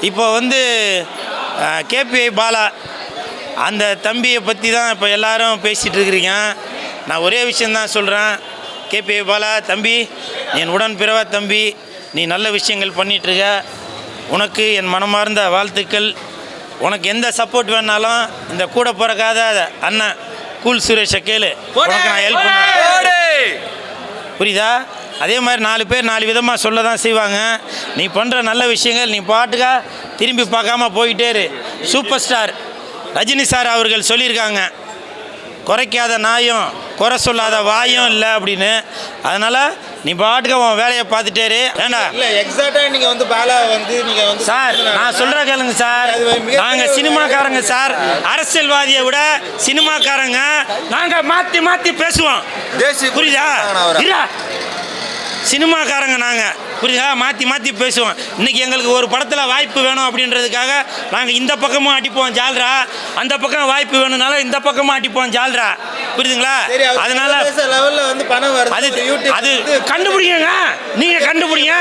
இப்போ வந்து கேபிஐ பாலா அந்த தம்பியை பற்றி தான் இப்போ எல்லாரும் பேசிகிட்டு இருக்கிறீங்க. நான் ஒரே விஷயந்தான் சொல்கிறேன். கேபிஐ பாலா தம்பி, என் உடன் பிறவ தம்பி, நீ நல்ல விஷயங்கள் பண்ணிகிட்ருக்க. உனக்கு என் மனமார்ந்த வாழ்த்துக்கள். உனக்கு எந்த சப்போர்ட் வேணாலும் இந்த கூட பிறக்காத அண்ணன் கூல் சுரேஷை கேளு, உனக்கு நான் ஹெல்ப் பண்ணுறேன். புரியுதா? அதே மாதிரி 4 பேர் 4 விதமாக சொல்ல தான் செய்வாங்க. நீ பண்ணுற நல்ல விஷயங்கள் நீ பாட்டுக்கா திரும்பி பார்க்காம போயிட்டே இரு. சூப்பர் ஸ்டார் ரஜினி சார் அவர்கள் சொல்லியிருக்காங்க, குறைக்காத நாயும் குறை சொல்லாத வாயும் இல்லை அப்படின்னு. அதனால் நீ பாட்டுக்க உன் வேலையை பார்த்துட்டே இரு. ஏண்டா இல்லை எக்ஸாக்டாக நீங்கள் வந்து பாலா வந்து நீங்கள் வந்து சார் நான் சொல்கிற கேளுங்க சார், நாங்கள் சினிமாக்காரங்க சார், அரசியல்வாதியை விட சினிமாக்காரங்க நாங்கள் மாற்றி மாற்றி பேசுவோம். புரியுதா? இல்லா சினிமாக்காரங்க நாங்கள், புரியுதா? மாற்றி மாற்றி பேசுவோம். இன்றைக்கி எங்களுக்கு ஒரு படத்தில் வாய்ப்பு வேணும் அப்படின்றதுக்காக நாங்கள் இந்த பக்கமும் அடிப்போம் ஜால்ரா, அந்த பக்கம் வாய்ப்பு வேணும்னால இந்த பக்கமும் அடிப்போம் ஜால்ரா. புரியுதுங்களா? அதனால லெவலில் வந்து பணம் வருது. அது கண்டுபிடிங்க, நீங்கள் கண்டுபிடிங்க.